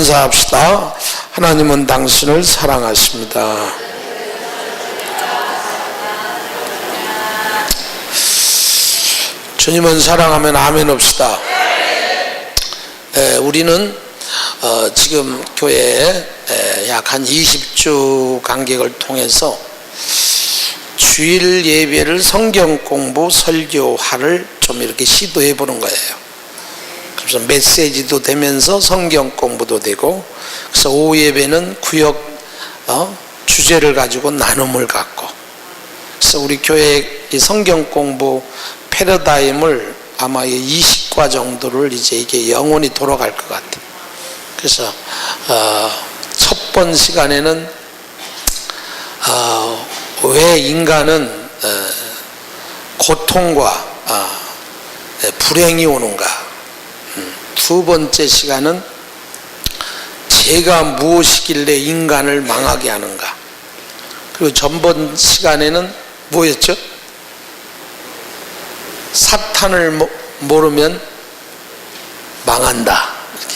선사합시다. 하나님은 당신을 사랑하십니다. 주님은 사랑하면 아멘 합시다. 우리는 지금 교회에 약 한 20주 간격을 통해서 주일 예배를 성경 공부 설교화를 좀 이렇게 시도해 보는 거예요. 그래서 메시지도 되면서 성경 공부도 되고, 그래서 오후 예배는 구역 주제를 가지고 나눔을 갖고, 그래서 우리 교회 이 성경 공부 패러다임을 아마 20과 정도를 이제 이게 영원히 돌아갈 것 같아요. 그래서 첫 번 시간에는 왜 인간은 고통과 불행이 오는가, 두 번째 시간은 죄가 무엇이길래 인간을 망하게 하는가, 그리고 전번 시간에는 뭐였죠? 사탄을 모르면 망한다. 이렇게.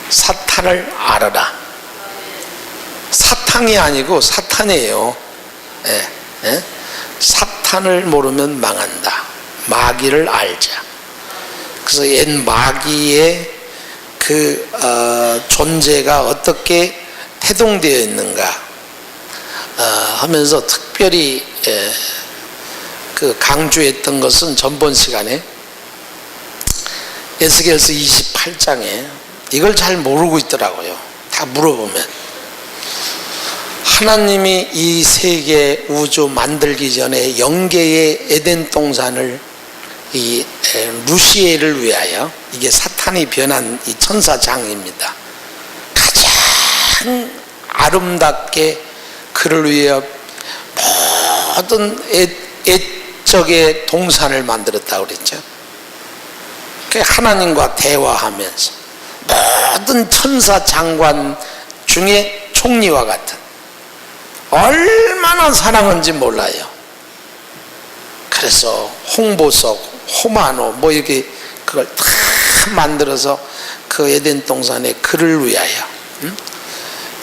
사탄을 알아라. 사탕이 아니고 사탄이에요. 사탄을 모르면 망한다. 마귀를 알자. 그래서 옛 마귀의 그 존재가 어떻게 태동되어 있는가 하면서 특별히 그 강조했던 것은 전번 시간에 에스겔서 28장에 이걸 잘 모르고 있더라고요. 다 물어보면 하나님이 이 세계 우주 만들기 전에 영계의 에덴 동산을 이 루시엘을 위하여, 이게 사탄이 변한 이 천사장입니다. 가장 아름답게 그를 위하여 모든 적의 동산을 만들었다고 그랬죠. 하나님과 대화하면서 모든 천사 장관 중에 총리와 같은, 얼마나 사랑한지 몰라요. 그래서 홍보석, 호마노 뭐 이렇게 그걸 다 만들어서 그 에덴 동산에 그를 위하여,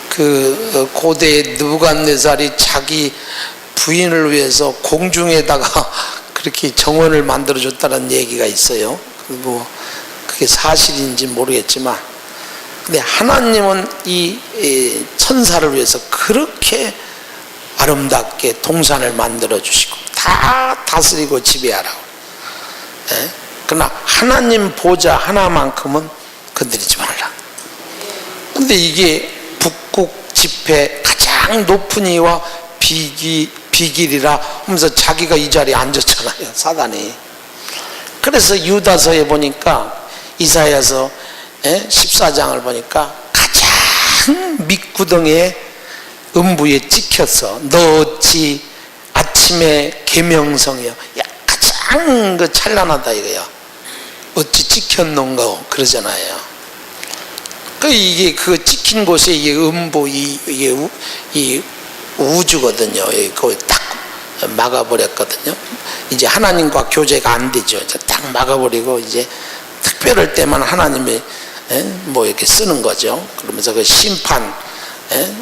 그 고대 느부갓네살이 자기 부인을 위해서 공중에다가 그렇게 정원을 만들어줬다는 얘기가 있어요. 뭐 그게 사실인지 모르겠지만, 근데 하나님은 이 천사를 위해서 그렇게 아름답게 동산을 만들어주시고 다 다스리고 지배하라고. 그러나 하나님 보좌 하나만큼은 건드리지 말라. 근데 이게 북극 지폐 가장 높은 이와 비길이라 하면서 자기가 이 자리에 앉았잖아요, 사단이. 그래서 유다서에 보니까, 이사야서 14장을 보니까 가장 밑구덩이에 음부에 찍혀서 너 어찌 아침에 계명성이여, 가장 그 찬란하다 이거야, 어찌 찍혔는가 그러잖아요. 이게 그 찍힌 곳에 이게 음부 이 우주거든요. 거기 딱 막아버렸거든요. 이제 하나님과 교제가 안 되죠. 딱 막아버리고 이제 특별할 때만 하나님이 뭐 이렇게 쓰는 거죠. 그러면서 그 심판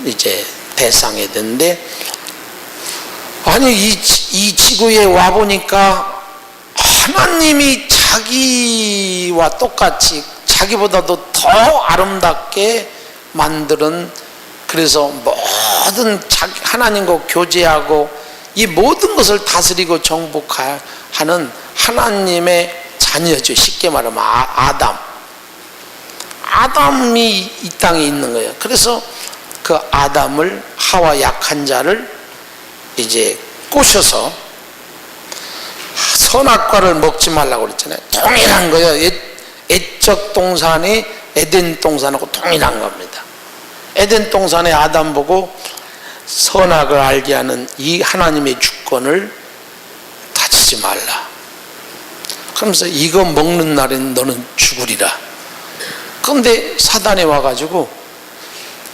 이제 대상이 되는데, 아니 이 지구에 와 보니까 하나님이 자기와 똑같이 자기보다도 더 아름답게 만드는, 그래서 모든 하나님과 교제하고 이 모든 것을 다스리고 정복하는 하나님의 자녀죠. 쉽게 말하면 아담이 이 땅에 있는 거예요. 그래서 그 아담을, 하와 약한 자를 이제 꼬셔서 선악과를 먹지 말라고 그랬잖아요. 동일한 거예요. 옛적 동산이 에덴 동산하고 동일한 겁니다. 에덴 동산에 아담 보고 선악을 알게 하는 이 하나님의 주권을 다치지 말라. 그러면서 이거 먹는 날엔 너는 죽으리라. 그런데 사단이 와가지고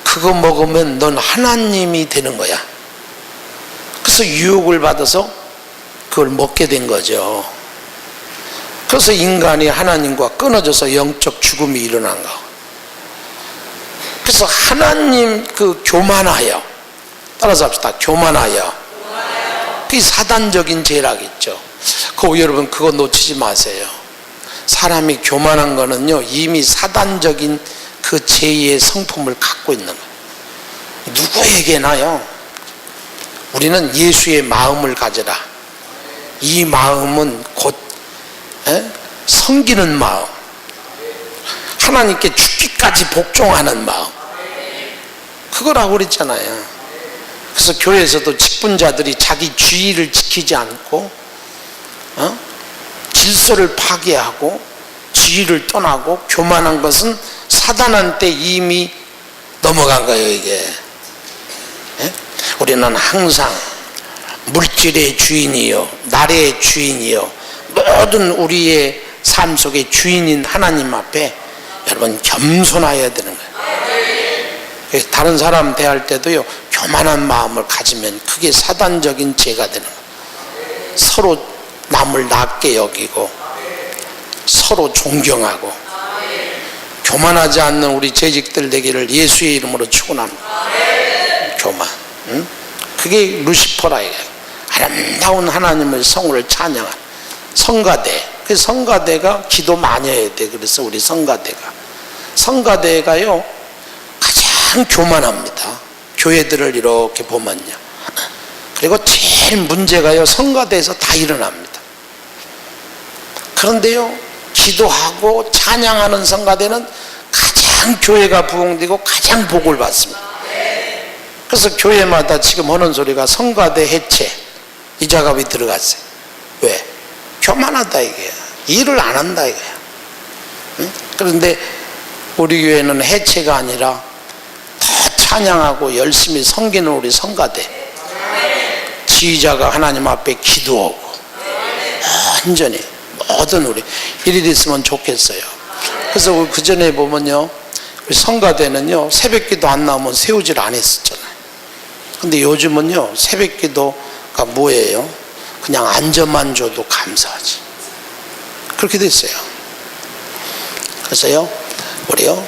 그거 먹으면 넌 하나님이 되는 거야. 그래서 유혹을 받아서 그걸 먹게 된 거죠. 그래서 인간이 하나님과 끊어져서 영적 죽음이 일어난 거. 그래서 하나님 교만하여, 따라서 합시다. 교만하여. 그게 사단적인 죄라겠죠. 여러분 그거 놓치지 마세요. 사람이 교만한 거는요, 이미 사단적인 그 죄의 성품을 갖고 있는 거예요. 누구에게나요. 우리는 예수의 마음을 가져라. 이 마음은 곧 섬기는 마음, 하나님께 죽기까지 복종하는 마음, 그거라고 그랬잖아요. 그래서 교회에서도 직분자들이 자기 주의를 지키지 않고 질서를 파괴하고 주의를 떠나고 교만한 것은 사단한테 이미 넘어간 거예요. 이게 우리는 항상 물질의 주인이요, 날의 주인이요, 모든 우리의 삶 속의 주인인 하나님 앞에 여러분 겸손해야 되는 거예요. 다른 사람 대할 때도요, 교만한 마음을 가지면 그게 사단적인 죄가 되는 거예요. 서로 남을 낮게 여기고 서로 존경하고 교만하지 않는 우리 재직들 되기를 예수의 이름으로 축원합니다. 교만, 그게 루시퍼라 이거예요. 아름다운 하나님의 성을 찬양한 성가대. 그 성가대가 기도 많이 해야 돼. 그래서 우리 성가대가요 가장 교만합니다. 교회들을 이렇게 보면요. 그리고 제일 문제가요, 성가대에서 다 일어납니다. 그런데요, 기도하고 찬양하는 성가대는 가장 교회가 부흥되고 가장 복을 받습니다. 그래서 교회마다 지금 하는 소리가 성가대 해체, 이 작업이 들어갔어요. 왜? 교만하다 이거야. 일을 안 한다 이거야. 그런데 우리 교회는 해체가 아니라 더 찬양하고 열심히 섬기는 우리 성가대, 지휘자가 하나님 앞에 기도하고 완전히 모든 우리 일이 있으면 좋겠어요. 그래서 그 전에 보면요, 우리 성가대는요 새벽기도 안 나오면 세우질 안 했었잖아요. 근데 요즘은요 새벽기도가 뭐예요? 그냥 안전만 줘도 감사하지. 그렇게 됐어요. 그래서요 우리요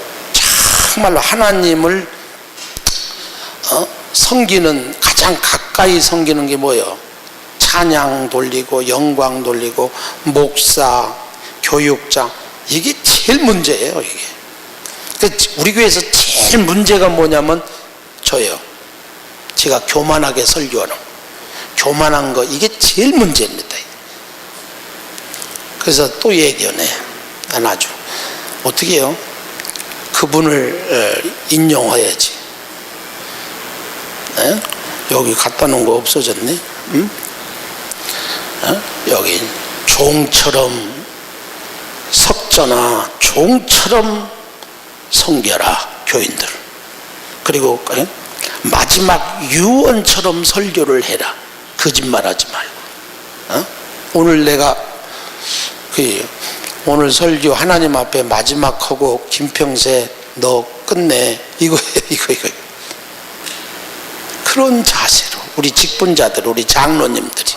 정말로 하나님을 섬기는, 가장 가까이 섬기는 게 뭐예요? 찬양 돌리고 영광 돌리고 목사, 교육자, 이게 제일 문제예요. 이게 우리 교회에서 제일 문제가 뭐냐면 저예요. 제가 교만하게 설교하는 거, 교만한 거, 이게 제일 문제입니다. 그래서 또 얘기하네. 난 아주 어떻게 해요? 그분을 인용해야지. 네? 여기 갖다 놓은 거 없어졌네. 응? 여기 종처럼 석전아, 종처럼 섬겨라 교인들. 그리고 마지막 유언처럼 설교를 해라. 거짓말하지 말고. 오늘 내가 오늘 설교 하나님 앞에 마지막 하고 김평세 너 끝내 이거 그런 자세로 우리 직분자들, 우리 장로님들이,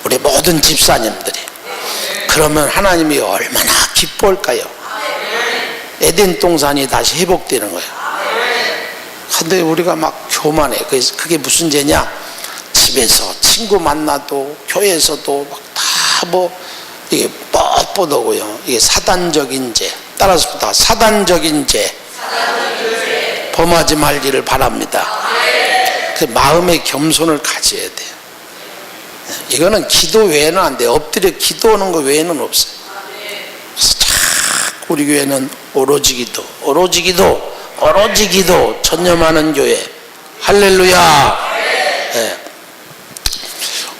우리 모든 집사님들이 그러면 하나님이 얼마나 기뻐할까요? 에덴 동산이 다시 회복되는 거예요. 근데 우리가 막 교만해. 그게 무슨 죄냐? 집에서 친구 만나도 교회에서도 막 다 이게 뻣뻣하고요. 이게 사단적인 죄. 따라서 사단적인 죄 범하지 말기를 바랍니다. 그 마음의 겸손을 가져야 돼요. 이거는 기도 외에는 안 돼요. 엎드려 기도하는 거 외에는 없어요. 그래서 자꾸 우리 교회는 오로지 기도 전념하는 교회. 할렐루야. 네.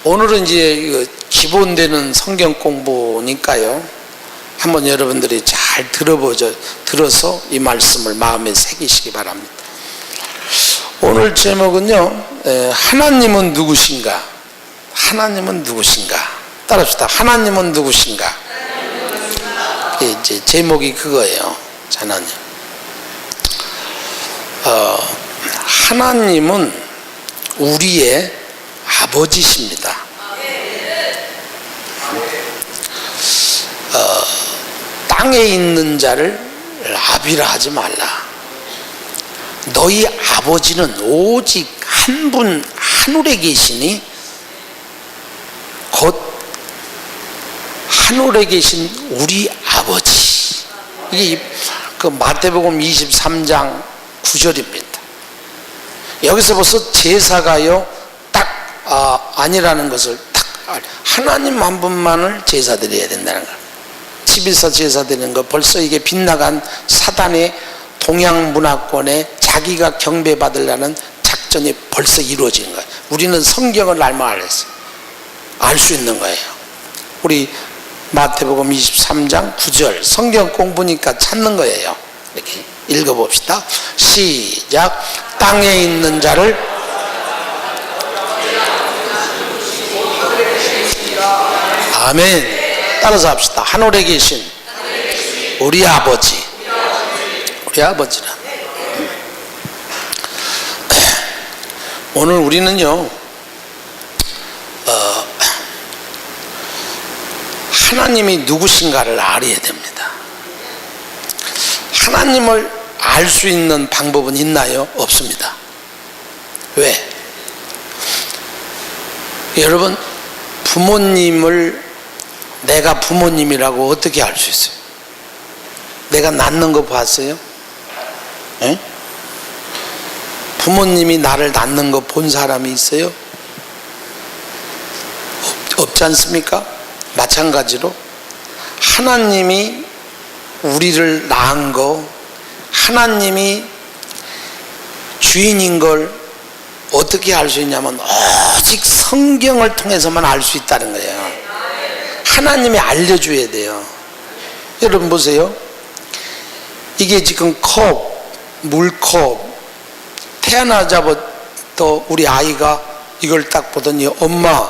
오늘은 이제 기본되는 성경 공부니까요. 한번 여러분들이 잘 들어서 이 말씀을 마음에 새기시기 바랍니다. 오늘 제목은요, 하나님은 누구신가? 하나님은 누구신가? 따라합시다. 하나님은 누구신가? 이제 제목이 그거예요. 하나님. 하나님은 우리의 아버지십니다. 땅에 있는 자를 아비라 하지 말라. 너희 아버지는 오직 한 분 하늘에 계시니 곧 하늘에 계신 우리 아버지. 이게 그 마태복음 23장 9절입니다. 여기서 벌써 제사가요 딱 아니라는 것을 딱 하나님 한 분만을 제사 드려야 된다는 거예요. 집에서 제사 드리는 거 벌써 이게 빗나간 사단의 동양 문화권에 자기가 경배받으려는 작전이 벌써 이루어진 거예요. 우리는 성경을 알면 알 수 있는 거예요. 우리 마태복음 23장 9절 성경 공부니까 찾는 거예요. 이렇게 읽어봅시다. 시작. 땅에 있는 자를 아멘. 따라서 합시다. 하늘에 계신 우리 아버지. 우리 아버지라. 오늘 우리는요 하나님이 누구신가를 알아야 됩니다. 하나님을 알 수 있는 방법은 있나요? 없습니다. 왜? 여러분, 부모님을 내가 부모님이라고 어떻게 알 수 있어요? 내가 낳는 거 봤어요? 에? 부모님이 나를 낳는 거 본 사람이 있어요? 없지 않습니까? 마찬가지로 하나님이 우리를 낳은 거, 하나님이 주인인 걸 어떻게 알 수 있냐면 오직 성경을 통해서만 알 수 있다는 거예요. 하나님이 알려줘야 돼요. 여러분 보세요. 이게 지금 컵, 물컵, 태어나자부터 우리 아이가 이걸 딱 보더니 엄마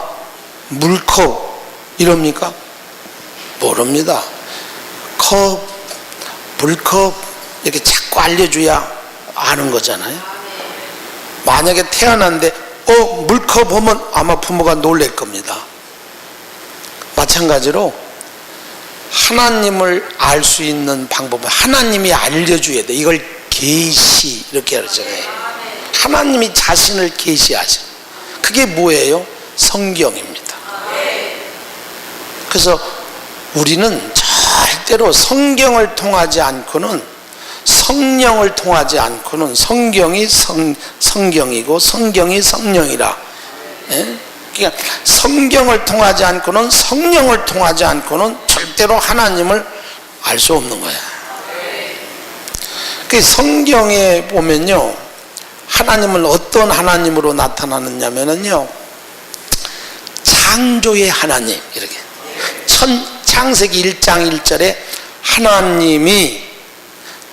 물컵 이럽니까? 모릅니다. 컵, 물컵 이렇게 자꾸 알려줘야 아는 거잖아요. 만약에 태어났는데 물컵 보면 아마 부모가 놀랄 겁니다. 마찬가지로 하나님을 알 수 있는 방법은 하나님이 알려줘야 돼. 이걸 계시 이렇게 하잖아요. 하나님이 자신을 계시하죠. 그게 뭐예요? 성경입니다. 그래서 우리는 절대로 성경을 통하지 않고는, 성령을 통하지 않고는 성경이 성경이고 성경이 성령이라. 예? 그러니까 성경을 통하지 않고는, 성령을 통하지 않고는 절대로 하나님을 알 수 없는 거야. 그 성경에 보면요, 하나님은 어떤 하나님으로 나타나느냐면요, 창조의 하나님, 이렇게 창세기 1장 1절에 하나님이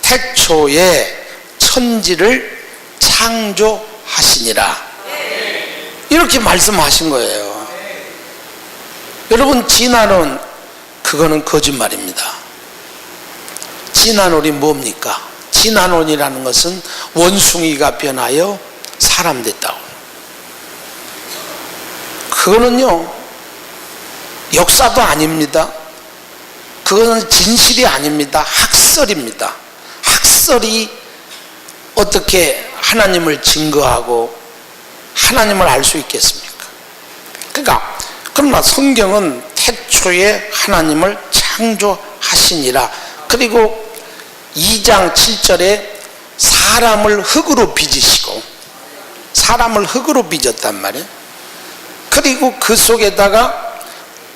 태초에 천지를 창조하시니라, 이렇게 말씀하신 거예요. 여러분, 진화론, 그거는 거짓말입니다. 진화론이 뭡니까? 진화론이라는 것은 원숭이가 변하여 사람 됐다고. 그거는요 역사도 아닙니다. 그거는 진실이 아닙니다. 학설입니다. 학설이 어떻게 하나님을 증거하고 하나님을 알 수 있겠습니까? 그러나 성경은 태초에 하나님을 창조하시니라. 그리고 2장 7절에 사람을 흙으로 빚으시고, 사람을 흙으로 빚었단 말이에요. 그리고 그 속에다가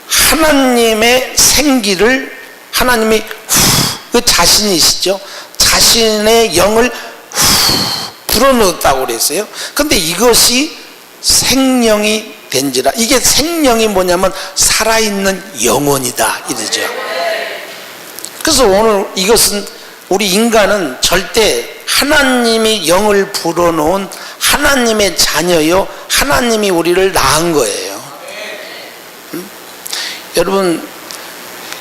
하나님의 생기를, 하나님이 그 자신이시죠, 자신의 영을 불어넣었다고 그랬어요. 근데 이것이 생명이 된지라. 이게 생명이 뭐냐면 살아있는 영혼이다 이러죠. 그래서 오늘 이것은, 우리 인간은 절대 하나님이 영을 불어넣은 하나님의 자녀요, 하나님이 우리를 낳은 거예요. 여러분,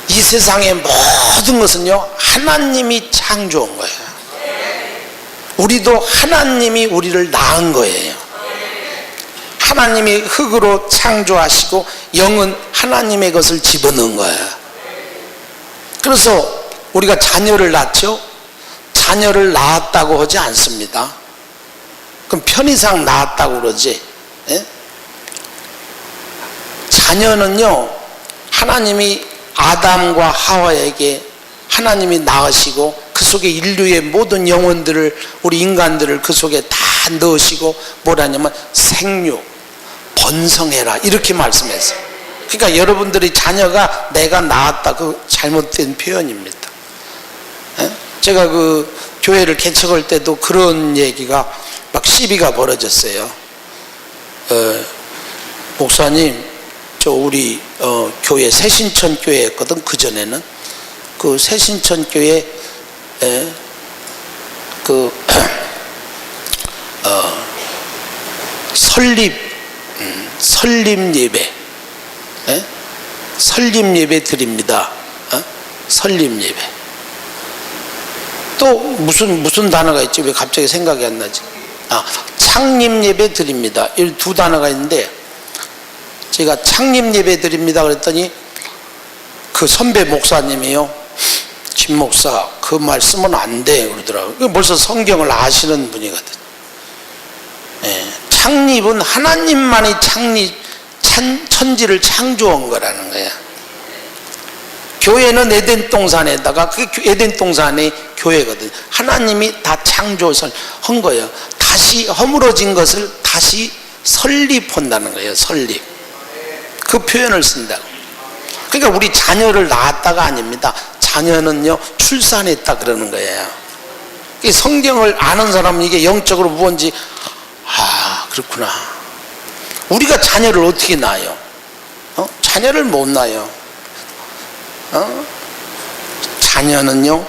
이 세상의 모든 것은요 하나님이 창조한 거예요. 우리도 하나님이 우리를 낳은 거예요. 하나님이 흙으로 창조하시고 영은 하나님의 것을 집어넣은 거예요. 그래서 우리가 자녀를 낳죠. 자녀를 낳았다고 하지 않습니다. 그럼 편의상 낳았다고 그러지. 예? 자녀는요, 하나님이 아담과 하와에게 하나님이 낳으시고 그 속에 인류의 모든 영혼들을, 우리 인간들을 그 속에 다 넣으시고 뭐라냐면 생육, 번성해라 이렇게 말씀했어요. 그러니까 여러분들이 자녀가 내가 낳았다, 그 잘못된 표현입니다. 예? 제가 그 교회를 개척할 때도 그런 얘기가 막 시비가 벌어졌어요. 목사님, 저 우리 교회 새신천 교회였거든. 그 전에는 그 새신천 교회 그 설립 예배, 설립 예배 드립니다. 설립 예배. 또 무슨 단어가 있지? 왜 갑자기 생각이 안 나지? 창립 예배 드립니다. 이 두 단어가 있는데, 제가 창립 예배 드립니다 그랬더니 그 선배 목사님이요, 김 목사 그 말 쓰면 안 돼 그러더라고요. 벌써 성경을 아시는 분이거든. 창립은 하나님만이 천지를 창조한 거라는 거야. 교회는 에덴 동산에다가, 그 에덴 동산이 교회거든. 하나님이 다 창조한 거예요. 다시 허물어진 것을 다시 설립한다는 거예요. 설립. 그 표현을 쓴다고. 그러니까 우리 자녀를 낳았다가 아닙니다. 자녀는요, 출산했다 그러는 거예요. 성경을 아는 사람은 이게 영적으로 무언지, 그렇구나. 우리가 자녀를 어떻게 낳아요? 자녀를 못 낳아요. 자녀는요,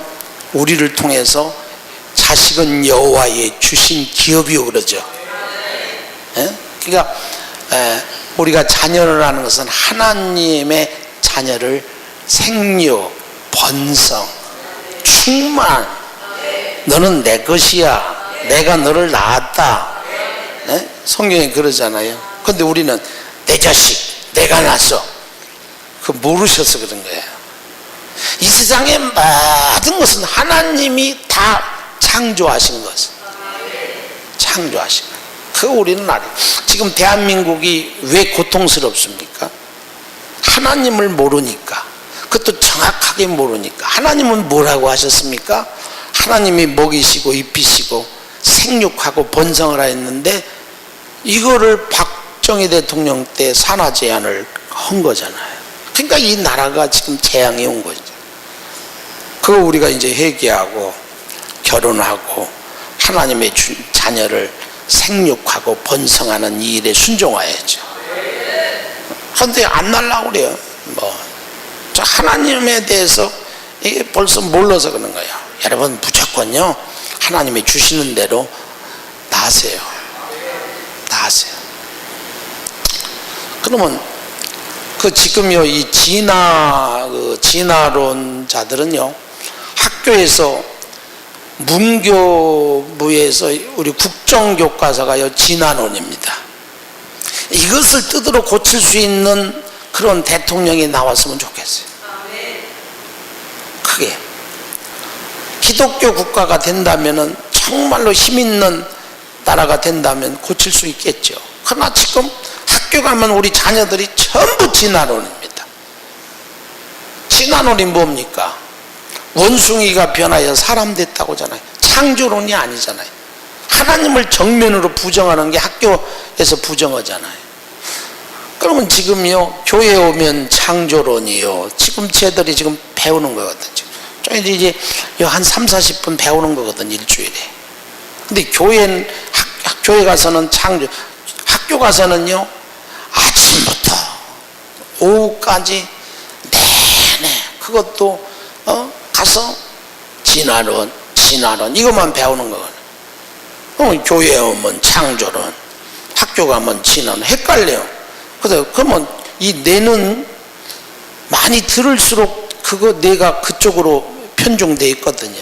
우리를 통해서 자식은 여호와의 주신 기업이요 그러죠. 그러니까 우리가 자녀를 하는 것은 하나님의 자녀를 생육, 번성, 충만, 너는 내 것이야, 내가 너를 낳았다. 성경에 그러잖아요. 근데 우리는 내 자식, 내가 낳았어. 그거 모르셔서 그런 거예요. 이 세상의 모든 것은 하나님이 다 창조하신 것은, 창조하신 것. 그거 우리는 알아요. 지금 대한민국이 왜 고통스럽습니까? 하나님을 모르니까. 그것도 정확하게 모르니까. 하나님은 뭐라고 하셨습니까? 하나님이 먹이시고 입히시고 생육하고 번성을 했는데, 이거를 박정희 대통령 때 산하 제한을 한 거잖아요. 그러니까 이 나라가 지금 재앙이 온 거죠. 그거 우리가 이제 회개하고 결혼하고 하나님의 자녀를 생육하고 번성하는 이 일에 순종해야죠. 그런데 안 날라고 그래요. 저 하나님에 대해서 이게 벌써 몰라서 그런 거예요. 여러분, 무조건요, 하나님이 주시는 대로 나으세요. 나으세요. 그러면 지금요, 이 진화론자들은요, 학교에서 문교부에서 우리 국정교과서가요, 진화론입니다. 이것을 뜻으로 고칠 수 있는 그런 대통령이 나왔으면 좋겠어요. 크게. 기독교 국가가 된다면은, 정말로 힘 있는 나라가 된다면 고칠 수 있겠죠. 그러나 지금 학교 가면 우리 자녀들이 전부 진화론입니다. 진화론이 뭡니까? 원숭이가 변하여 사람 됐다고 하잖아요. 창조론이 아니잖아요. 하나님을 정면으로 부정하는 게 학교에서 부정하잖아요. 그러면 지금요, 교회에 오면 창조론이요, 지금 쟤들이 지금 배우는 거거든요. 이제 한 30-40분 배우는 거거든, 일주일에. 근데 교회 가서는 학교 가서는요, 아침부터 오후까지 내내 그것도 가서 진화론 이것만 배우는 거거든. 교회에 오면 창조론, 학교 가면 진화론, 헷갈려요. 그러면 이 뇌는 많이 들을수록 그거 뇌가 그쪽으로 편중돼 있거든요.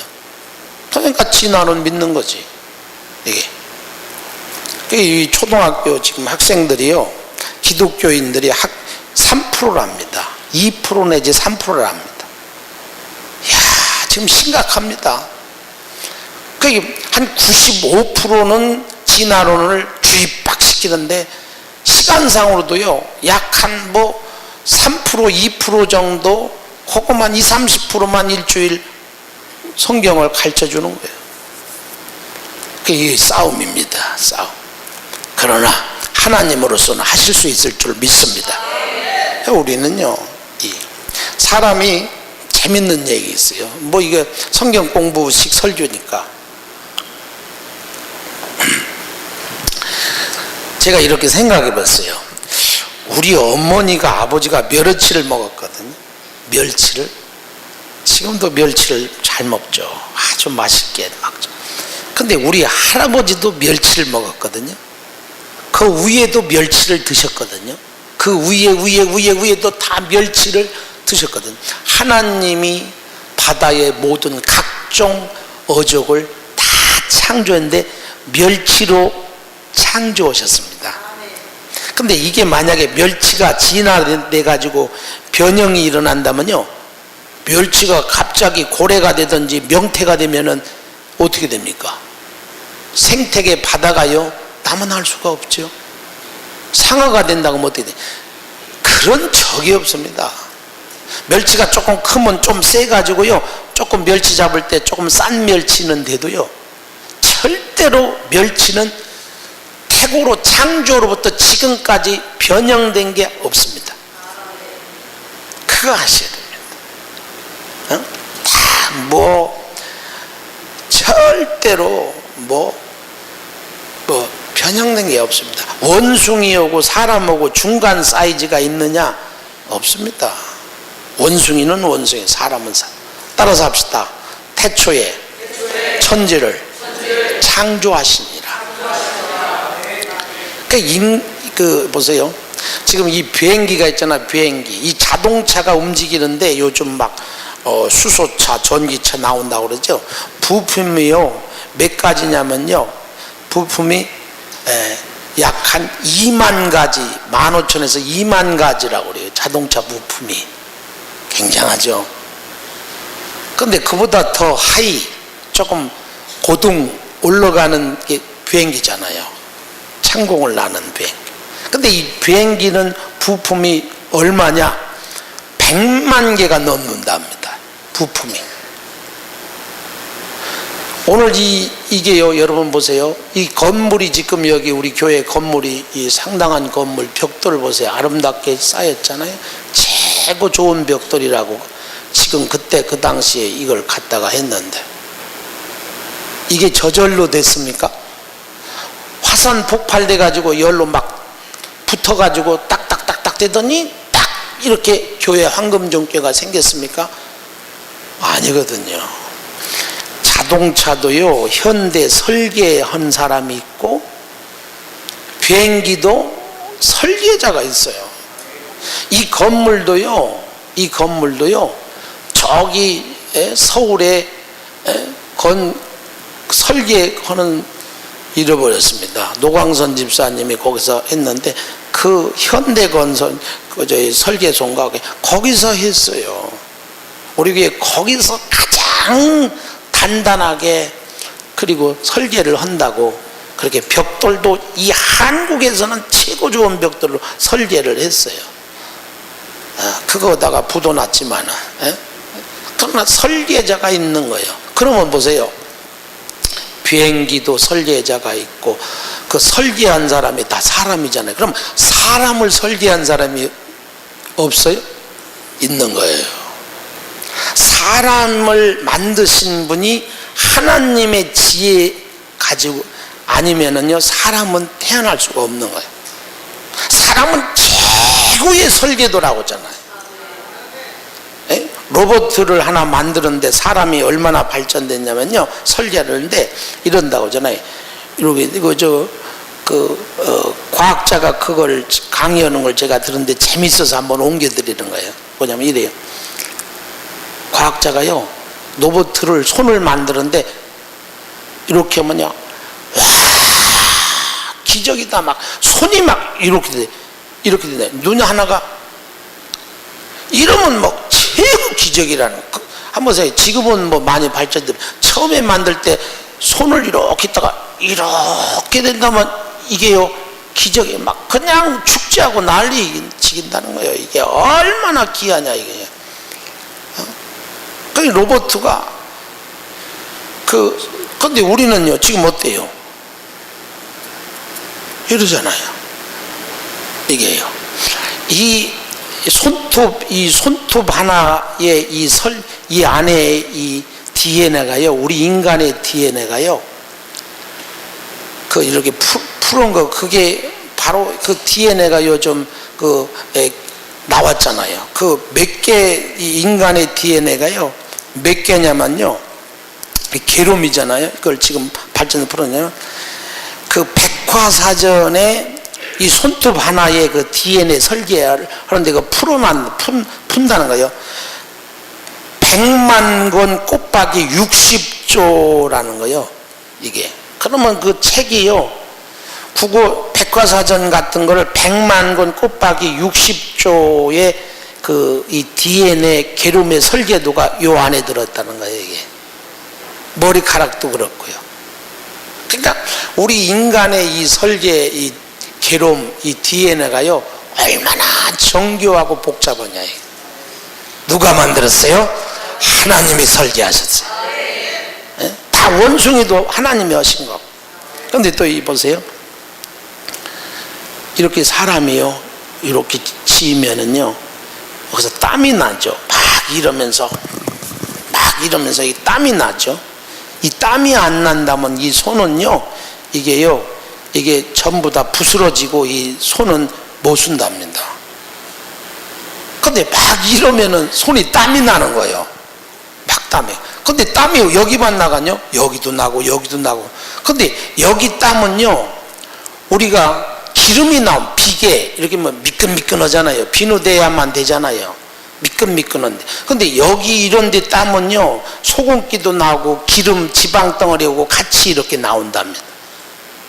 그러니까 진화론 믿는 거지. 이게 이 초등학교 지금 학생들이요, 기독교인들이 3%랍니다. 2% 내지 3%랍니다. 이야, 지금 심각합니다. 한 95%는 진화론을 주입 빡 시키는데 시간상으로도요 약 한 뭐 3% 2% 정도 혹은 20, 30%만 일주일 성경을 가르쳐 주는 거예요. 그게 싸움입니다. 싸움. 그러나 하나님으로서는 하실 수 있을 줄 믿습니다. 우리는요 사람이 재밌는 얘기 있어요. 뭐 이게 성경 공부식 설교니까 제가 이렇게 생각해 봤어요. 우리 어머니가 아버지가 멸치를 먹었거든요. 멸치를. 지금도 멸치를 잘 먹죠. 아주 맛있게 먹죠. 근데 우리 할아버지도 멸치를 먹었거든요. 그 위에도 멸치를 드셨거든요. 그 위에도 다 멸치를 드셨거든요. 하나님이 바다의 모든 각종 어족을 다 창조했는데 멸치로 창조하셨습니다. 근데 이게 만약에 멸치가 진화돼 가지고 변형이 일어난다면요 멸치가 갑자기 고래가 되든지 명태가 되면은 어떻게 됩니까? 생태계 바다가요 남아날 수가 없죠. 상어가 된다고 하면 어떻게 돼? 그런 적이 없습니다. 멸치가 조금 크면 좀 세 가지고요 조금 멸치 잡을 때 조금 싼 멸치는 돼도요 절대로 멸치는 태고로 창조로부터 지금까지 변형된 게 없습니다. 그거 아셔야 됩니다. 다 뭐 절대로 뭐 변형된 게 없습니다. 원숭이하고 사람하고 중간 사이즈가 있느냐? 없습니다. 원숭이는 원숭이, 사람은 사람. 따라서 합시다. 태초에 천지를 창조하시니라. 보세요. 지금 이 비행기가 있잖아. 비행기. 이 자동차가 움직이는데 요즘 막 수소차, 전기차 나온다고 그러죠. 부품이요 몇 가지냐면요 부품이 약 한 2만 가지, 15,000에서 2만 가지라고 그래요. 자동차 부품이. 굉장하죠. 근데 그보다 더 하이, 조금 고등 올라가는 게 비행기잖아요. 창공을 나는 비행기. 근데 이 비행기는 부품이 얼마냐? 100만 개가 넘는답니다. 부품이. 오늘 이게요, 여러분 보세요. 이 건물이 지금 여기 우리 교회 건물이 이 상당한 건물 벽돌 보세요. 아름답게 쌓였잖아요. 최고 좋은 벽돌이라고 지금 그때 그 당시에 이걸 갖다가 했는데 이게 저절로 됐습니까? 화산 폭발돼 가지고 열로 막 붙어 가지고 딱딱딱딱 되더니 딱 이렇게 교회 황금종교가 생겼습니까? 아니거든요. 자동차도요 현대 설계한 사람이 있고 비행기도 설계자가 있어요. 이 건물도요 저기 서울에 설계하는 잃어버렸습니다. 노광선 집사님이 거기서 했는데 그 현대건설 설계소인가 거기서 했어요. 우리 교회 거기서 가장 단단하게 그리고 설계를 한다고 그렇게 벽돌도 이 한국에서는 최고 좋은 벽돌로 설계를 했어요. 그거다가 부도 났지만은 그러나 설계자가 있는 거예요. 그러면 보세요. 비행기도 설계자가 있고 그 설계한 사람이 다 사람이잖아요. 그럼 사람을 설계한 사람이 없어요? 있는 거예요. 사람을 만드신 분이 하나님의 지혜 가지고 아니면은요 사람은 태어날 수가 없는 거예요. 사람은 최고의 설계도라고 하잖아요. 로봇을 하나 만드는데 사람이 얼마나 발전됐냐면요 설계를 하는데 이런다고 하잖아요. 이렇게 과학자가 그걸 강의하는 걸 제가 들었는데 재밌어서 한번 옮겨드리는 거예요. 뭐냐면 이래요. 과학자가요 로봇을 손을 만드는데 이렇게 하면요 와 기적이다 막 손이 막 이렇게 돼. 눈 하나가 이러면 뭐 최고 기적이라는 거. 한번 보세요. 지금은 뭐 많이 발전돼 처음에 만들 때 손을 이렇게 있다가 이렇게 된다면 이게요 기적이 막 그냥 축제하고 난리 치긴다는 거예요. 이게 얼마나 귀하냐 이게. 그 로봇가 근데 우리는요 지금 어때요? 이러잖아요. 이게요. 이 손톱 하나에 이 안에 이 DNA가요, 우리 인간의 DNA가요, 이렇게 푸른 거, 그게 바로 그 DNA가 요즘 나왔잖아요. 몇 개, 이 인간의 DNA가요, 몇 개냐면요, 게롬이잖아요. 그걸 지금 발전을 풀었냐면, 백과사전에 이 손톱 하나에 그 DNA 설계를 하는데 푼다는 거예요. 100만 권 꽃박이 60조라는 거예요. 이게. 그러면 그 책이요, 국어 백과사전 같은 거를 100만 권 꽃박이 60조의 이 DNA 게롬의 설계도가 요 안에 들었다는 거예요, 이게. 머리카락도 그렇고요. 그러니까 우리 인간의 이 설계, 이 게롬, 이 DNA가요 얼마나 정교하고 복잡하냐. 누가 만들었어요? 하나님이 설계하셨어요. 네? 다 원숭이도 하나님이 하신 거. 그런데 또 보세요. 이렇게 사람이요 이렇게 치면은요 거기서 땀이 나죠. 막 이러면서 이 땀이 나죠. 이 땀이 안 난다면 이 손은요 이게 전부 다 부스러지고 이 손은 못 쓴답니다. 근데 막 이러면은 손이 땀이 나는 거예요. 막 땀이. 근데 땀이 여기만 나가요? 여기도 나고 여기도 나고. 근데 여기 땀은요 우리가 기름이 나온 비계 이렇게 미끈미끈하잖아요. 비누돼야만 되잖아요. 미끈미끈한데. 근데 여기 이런 데 땀은요 소금기도 나고 기름 지방 덩어리하고 같이 이렇게 나온답니다.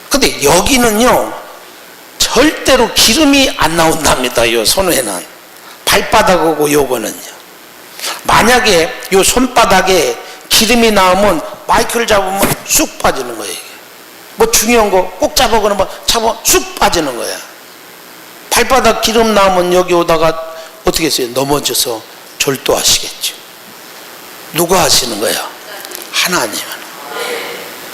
근데 여기는요 절대로 기름이 안 나온답니다. 요 손에는. 발바닥하고 요거는요. 만약에 요 손바닥에 기름이 나오면 마이크를 잡으면 쑥 빠지는 거예요. 뭐 중요한 거 꼭 잡아보면 잡으면 쑥 빠지는 거야. 발바닥 기름 나오면 여기 오다가 어떻게 했어요? 넘어져서 절도하시겠죠. 누가 하시는 거예요? 하나님은.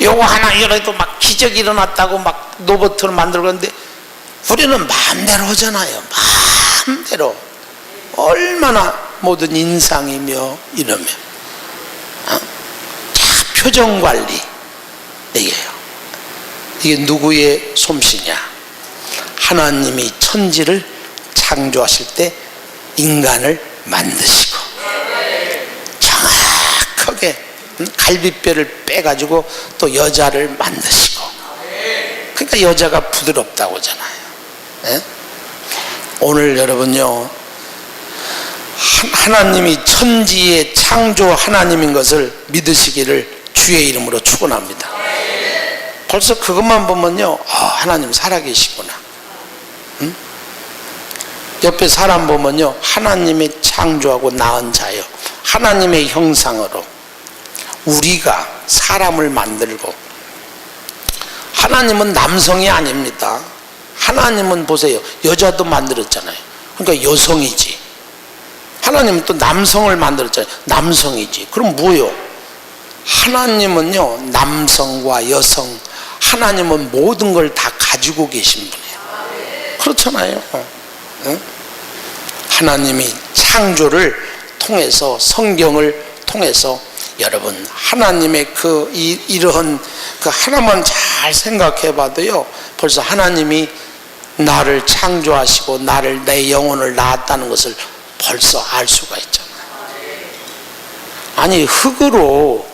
요거 하나 이래도 막 기적이 일어났다고 막 로봇을 만들고 하는데 우리는 마음대로 하잖아요. 마음대로. 얼마나 모든 인상이며 이러면 자, 표정 관리 이게 누구의 솜씨냐? 하나님이 천지를 창조하실 때 인간을 만드시고 정확하게 갈비뼈를 빼가지고 또 여자를 만드시고, 그러니까 여자가 부드럽다고 하잖아요. 네? 오늘 여러분요 하나님이 천지의 창조 하나님인 것을 믿으시기를 주의 이름으로 축원합니다. 벌써 그것만 보면요 하나님 살아계시구나. 응? 옆에 사람 보면요 하나님이 창조하고 낳은 자요 하나님의 형상으로 우리가 사람을 만들고, 하나님은 남성이 아닙니다. 하나님은 보세요 여자도 만들었잖아요. 그러니까 여성이지. 하나님은 또 남성을 만들었잖아요. 남성이지. 그럼 뭐요? 하나님은요 남성과 여성, 하나님은 모든 걸 다 가지고 계신 분이에요. 그렇잖아요. 응? 하나님이 창조를 통해서, 성경을 통해서 여러분 하나님의 이러한 하나만 잘 생각해 봐도요 벌써 하나님이 나를 창조하시고 내 영혼을 낳았다는 것을 벌써 알 수가 있잖아요. 아니 흙으로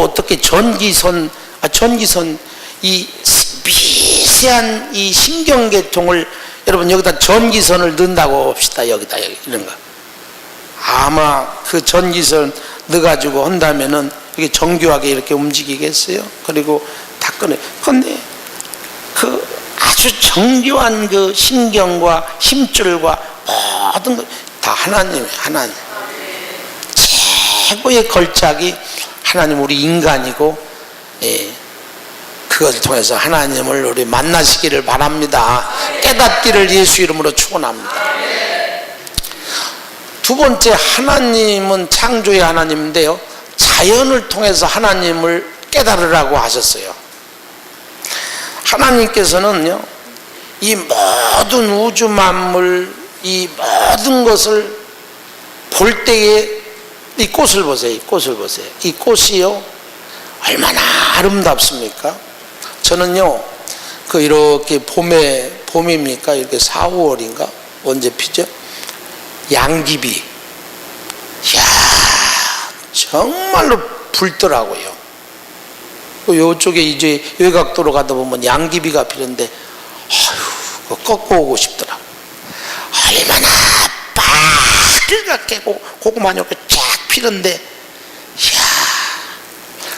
어떻게 전기선 이 미세한 이 신경계통을 여러분 여기다 전기선을 넣는다고 봅시다. 여기다 이런 거 아마 그 전기선 넣어가지고 한다면은 이게 정교하게 이렇게 움직이겠어요? 그리고 다 꺼내. 근데 아주 정교한 신경과 힘줄과 모든 것 다 하나님 최고의 걸작이 하나님 우리 인간이고, 예, 그것을 통해서 하나님을 우리 만나시기를 바랍니다. 깨닫기를 예수 이름으로 축원합니다. 두 번째, 하나님은 창조의 하나님인데요, 자연을 통해서 하나님을 깨달으라고 하셨어요. 하나님께서는요, 이 모든 우주 만물, 이 모든 것을 볼 때에 이 꽃을 보세요. 이 꽃을 보세요. 이 꽃이요, 얼마나 아름답습니까? 저는요, 이렇게 봄입니까? 이렇게 4, 5월인가? 언제 피죠? 양귀비. 이야, 정말로 붉더라고요. 요쪽에 이제 외곽도로 가다 보면 양귀비가 피는데, 아휴, 꺾고 오고 싶더라고요. 얼마나 빨갛게 고구마 이렇게 쫙 피는데, 이야,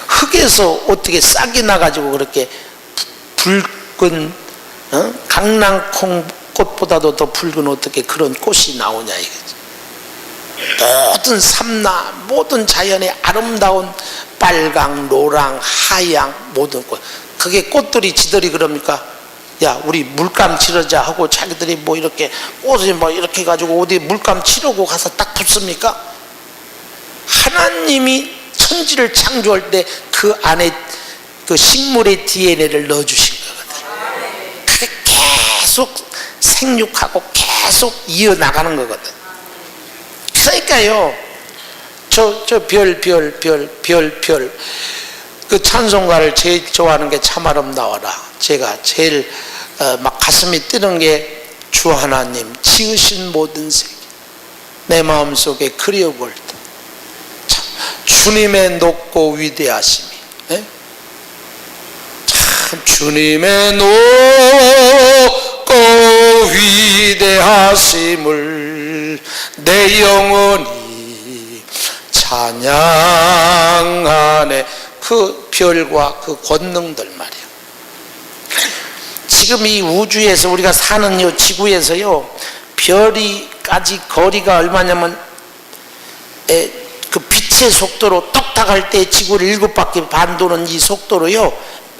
흙에서 어떻게 싹이 나가지고 그렇게 붉은, 강낭콩 꽃보다도 더 붉은 어떻게 그런 꽃이 나오냐 이거지. 모든 삼나, 모든 자연의 아름다운 빨강, 노랑, 하양, 모든 꽃. 그게 꽃들이 지들이 그럽니까? 야, 우리 물감 치르자 하고 자기들이 뭐 이렇게 꽃을 뭐 이렇게 해가지고 어디 물감 치르고 가서 딱 붙습니까? 하나님이 천지를 창조할 때 그 안에 그 식물의 DNA를 넣어주신 거거든. 그게 계속 생육하고 계속 이어나가는 거거든. 그러니까요, 별, 그 찬송가를 제일 좋아하는 게 참 아름다워라. 제가 제일 막 가슴이 뛰는 게, 주 하나님 지으신 모든 세계 내 마음속에 그리워볼 때 참 주님의 높고 위대하심이, 예? 참 주님의 높고 위대하심을 내 영혼이 찬양하네. 그 별과 그 권능들 말이에요. 지금 이 우주에서 우리가 사는 이 지구에서요, 별이까지 거리가 얼마냐면, 그 빛의 속도로 똑딱할 때 지구를 7바퀴 반 도는 이 속도로요,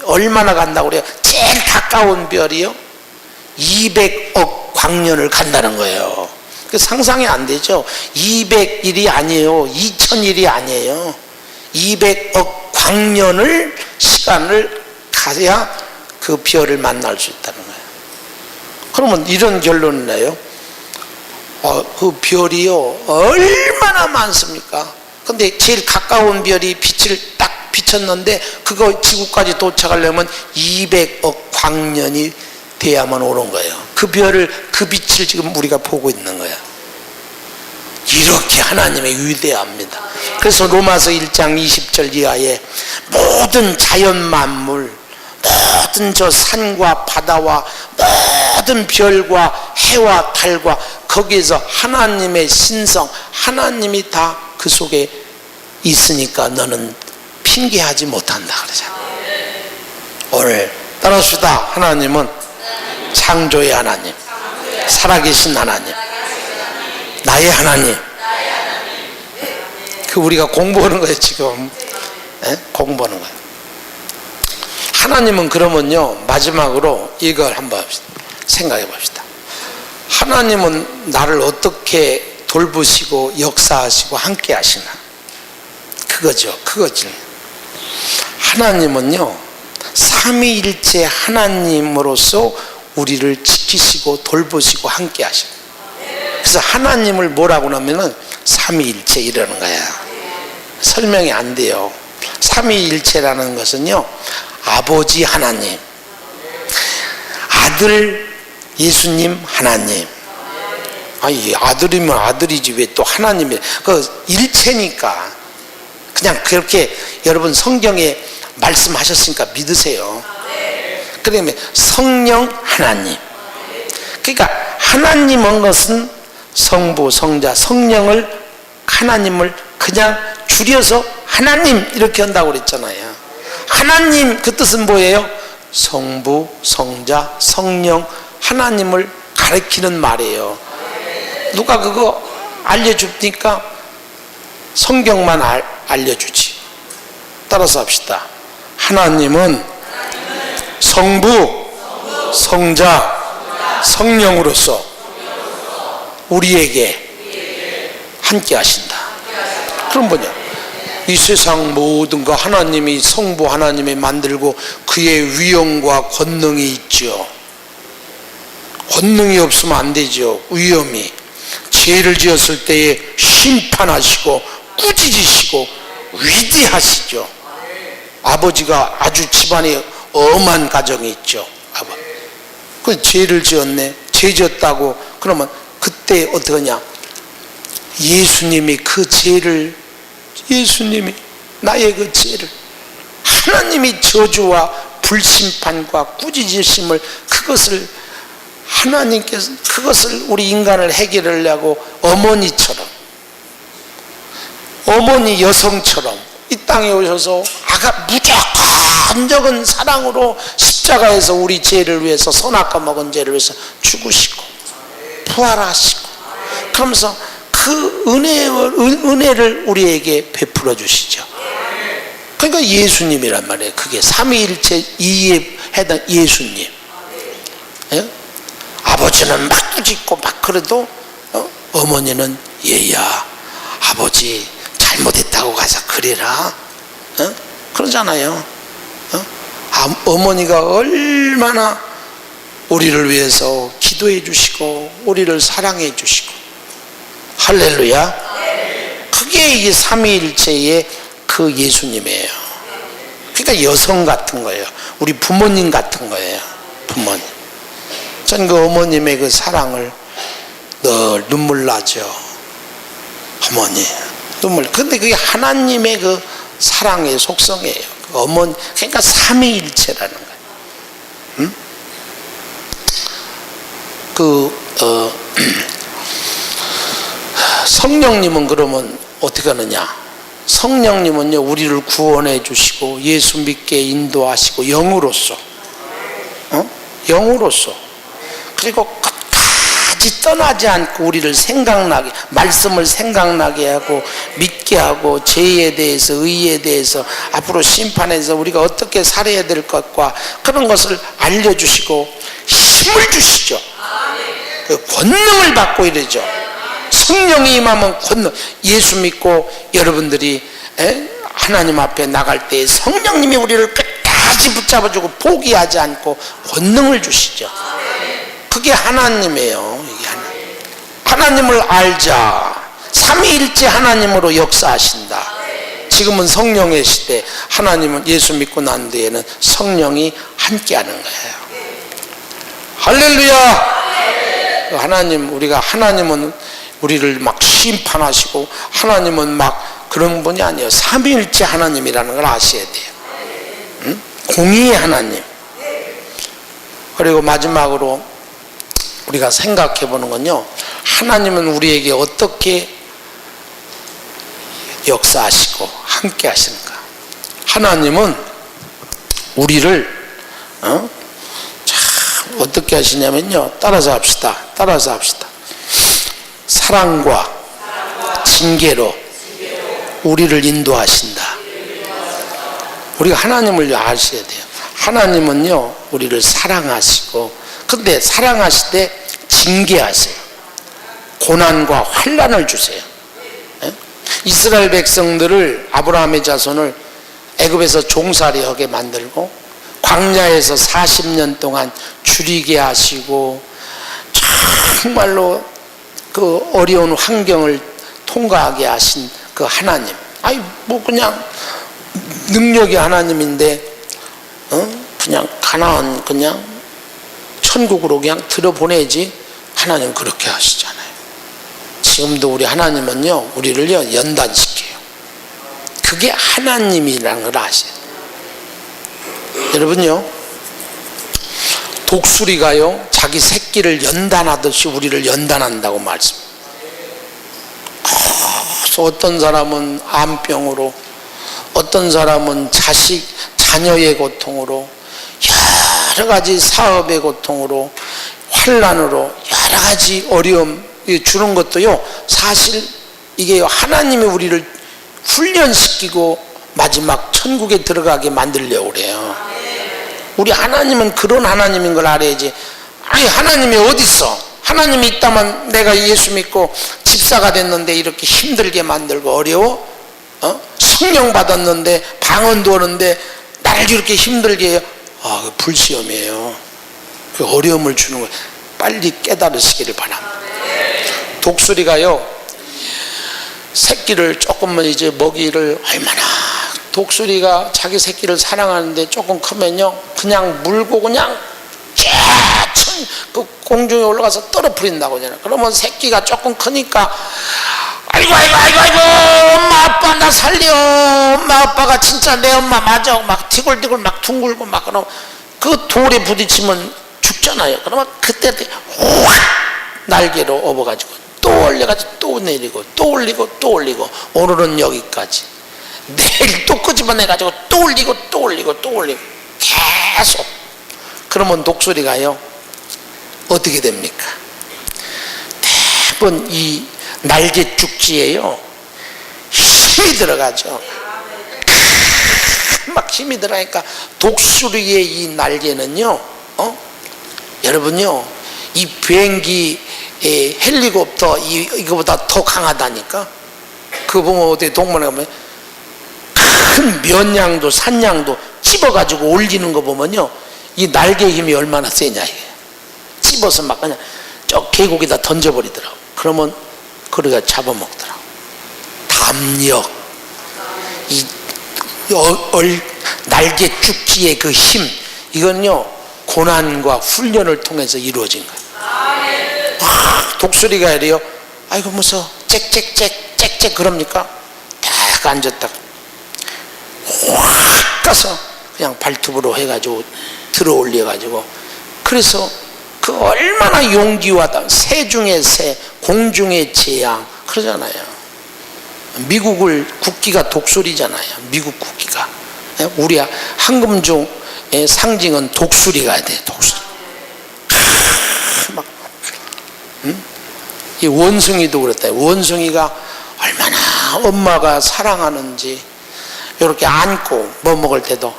얼마나 간다고 그래요? 제일 가까운 별이요, 200억 광년을 간다는 거예요. 상상이 안 되죠? 200일이 아니에요. 2000일이 아니에요. 200억 광년을 시간을 가야 그 별을 만날 수 있다는 거예요. 그러면 이런 결론을 내요. 그 별이요, 얼마나 많습니까? 근데 제일 가까운 별이 빛을 딱 비쳤는데, 그거 지구까지 도착하려면 200억 광년이 돼야만 오는 거예요. 그 별을, 그 빛을 지금 우리가 보고 있는 거예요. 이렇게 하나님의 위대합니다. 그래서 로마서 1장 20절 이하에 모든 자연 만물, 모든 저 산과 바다와 모든 별과 해와 달과 거기에서 하나님의 신성, 하나님이 다 그 속에 있으니까 너는 핑계하지 못한다 그러잖아요. 오늘 따라합시다. 하나님은 창조의 하나님, 살아계신 하나님, 나의 하나님. 그 우리가 공부하는 거예요 지금. 공부하는 거예요. 하나님은 그러면요, 마지막으로 이걸 한번 생각해 봅시다. 하나님은 나를 어떻게 돌보시고 역사하시고 함께 하시나? 그거죠. 하나님은요, 삼위일체 하나님으로서 우리를 지키시고 돌보시고 함께 하시고. 그래서 하나님을 뭐라고 하면은 삼위일체 이러는 거야. 설명이 안 돼요. 삼위일체라는 것은요, 아버지 하나님, 아들 예수님 하나님. 아니, 아들이면 아들이지 왜 또 하나님이, 그 일체니까 그냥 그렇게 여러분 성경에 말씀하셨으니까 믿으세요. 그다음에 성령 하나님. 그러니까 하나님은 것은 성부, 성자, 성령을, 하나님을 그냥 줄여서 하나님 이렇게 한다고 그랬잖아요. 하나님 그 뜻은 뭐예요? 성부, 성자, 성령, 하나님을 가리키는 말이에요. 누가 그거 알려줍니까? 성경만 알려주지. 따라서 합시다. 하나님은 성부, 성자, 성령으로서 우리에게 함께 하신다. 그럼 뭐냐? 이 세상 모든 거 하나님이 성부 하나님이 만들고 그의 위엄과 권능이 있죠. 권능이 없으면 안 되죠. 위엄이. 죄를 지었을 때에 심판하시고 꾸짖으시고 위대하시죠. 아버지가 아주 집안에 엄한 가정이 있죠. 그 죄를 지었네. 죄 지었다고 그러면 그때 어떻게 하냐? 예수님이 그 죄를, 예수님이 나의 그 죄를, 하나님이 저주와 불심판과 꾸짖으심을, 그것을 하나님께서 그것을 우리 인간을 해결하려고 어머니처럼, 어머니 여성처럼 이 땅에 오셔서 무조건적인 사랑으로 십자가에서 우리 죄를 위해서, 선악과 먹은 죄를 위해서 죽으시고 부활하시고, 그러면서 그 은혜를 우리에게 베풀어 주시죠. 그러니까 예수님이란 말이에요. 그게 삼위일체 이에 해당 예수님. 예? 아버지는 막 꾸짖고 막 그래도 어머니는 얘야 아버지 잘못했다고 가서 그래라, 그러잖아요. 어머니가 얼마나 우리를 위해서 기도해 주시고 우리를 사랑해 주시고. 할렐루야. 그게 이 삼위일체의 그 예수님이에요. 그러니까 여성 같은 거예요. 우리 부모님 같은 거예요. 부모님. 전 그 어머님의 그 사랑을 늘 눈물 나죠. 어머니 눈물. 근데 그게 하나님의 그 사랑의 속성이에요. 그 어머니. 그러니까 삼위일체라는 거예요. 응? 성령님은 그러면 어떻게 하느냐? 성령님은요, 우리를 구원해 주시고 예수 믿게 인도하시고 영으로서, 영으로서, 그리고 끝까지 떠나지 않고 우리를 생각나게, 말씀을 생각나게 하고 믿게 하고, 죄에 대해서, 의에 대해서, 앞으로 심판에서 우리가 어떻게 살아야 될 것과 그런 것을 알려주시고 힘을 주시죠. 그 권능을 받고 이러죠. 성령이 임하면 권능. 예수 믿고 여러분들이 하나님 앞에 나갈 때 성령님이 우리를 끝까지 붙잡아주고 포기하지 않고 권능을 주시죠. 그게 하나님이에요. 이게 하나님을 알자. 삼위일체 하나님으로 역사하신다. 지금은 성령의 시대. 하나님은 예수 믿고 난 뒤에는 성령이 함께하는 거예요. 할렐루야. 하나님, 우리가 하나님은 우리를 막 심판하시고 하나님은 막 그런 분이 아니에요. 삼위일체 하나님이라는 걸 아셔야 돼요. 응? 공의의 하나님. 그리고 마지막으로 우리가 생각해 보는 건요, 하나님은 우리에게 어떻게 역사하시고 함께 하시는가. 하나님은 우리를 어떻게 하시냐면요, 따라서 합시다. 사랑과 징계로 우리를 인도하신다. 우리가 하나님을 아셔야 돼요. 하나님은요, 우리를 사랑하시고, 근데 사랑하실 때 징계하세요. 고난과 환난을 주세요. 이스라엘 백성들을, 아브라함의 자손을 애굽에서 종살이 하게 만들고 광야에서 40년 동안 줄이게 하시고, 정말로 그 어려운 환경을 통과하게 하신 그 하나님. 아니 뭐 그냥 능력이 하나님인데 그냥 가나안 그냥 천국으로 그냥 들어보내지. 하나님 그렇게 하시잖아요. 지금도 우리 하나님은요, 우리를요 연단시켜요. 그게 하나님이라는 걸 아셔야 돼요. 여러분요, 독수리가요 자기 새끼를 연단하듯이 우리를 연단한다고 말씀. 어떤 사람은 암병으로, 어떤 사람은 자녀의 고통으로, 여러 가지 사업의 고통으로, 환난으로, 여러 가지 어려움 주는 것도요, 사실 이게 하나님이 우리를 훈련시키고 마지막 천국에 들어가게 만들려고 그래요. 우리 하나님은 그런 하나님인 걸 알아야지. 아니 하나님이 어디 있어? 하나님이 있다면 내가 예수 믿고 집사가 됐는데 이렇게 힘들게 만들고 어려워? 성령 받았는데 방언도 오는데 나를 이렇게 힘들게 해요? 그 불시험이에요. 그 어려움을 주는 거예요. 빨리 깨달으시기를 바랍니다. 독수리가요, 새끼를 조금만 이제 먹이를 얼마나, 독수리가 자기 새끼를 사랑하는데 조금 크면요 그냥 물고 그냥 그 공중에 올라가서 떨어뜨린다고 하잖아요. 그러면 새끼가 조금 크니까 아이고 엄마 아빠 나 살려, 엄마 아빠가 진짜 내 엄마 맞아 막 티굴티굴 막 둥글고 막, 그럼 그 돌에 부딪히면 죽잖아요. 그러면 그때 확 날개로 업어가지고 또 올려가지고 또 내리고 또 올리고 또 올리고 오늘은 여기까지, 내일 또 끄집어내가지고 또 올리고 또 올리고 또 올리고 계속. 그러면 독수리가요 어떻게 됩니까? 대부분 이 날개 쭉지에요 힘이 들어가죠. 막 힘이 들어가니까 독수리의 이 날개는요, 여러분요, 이 비행기 헬리콥터 이거보다 더 강하다니까. 그거 보면 어디 동물에 가면 큰 면양도 산양도 찝어가지고 올리는 거 보면요 이 날개 힘이 얼마나 세냐, 이게 찝어서 막 그냥 저 계곡에다 던져버리더라고. 그러면 그러가 잡아먹더라고. 담력, 이 날개 쭉지의 그 힘, 이건요 고난과 훈련을 통해서 이루어진 거예요. 독수리가 이래요. 아이고 무서워, 짹짹짹짹짹 그럽니까? 딱 앉았다 확 가서 그냥 발톱으로 해가지고 들어 올려가지고, 그래서 그 얼마나 용기와 새 중에 새, 공중의 재앙 그러잖아요. 미국을 국기가 독수리잖아요. 미국 국기가. 우리 황금종의 상징은 독수리가 돼. 독수리. 막, 이 원숭이도 그랬다. 원숭이가 얼마나 엄마가 사랑하는지 이렇게 안고 뭐 먹을 때도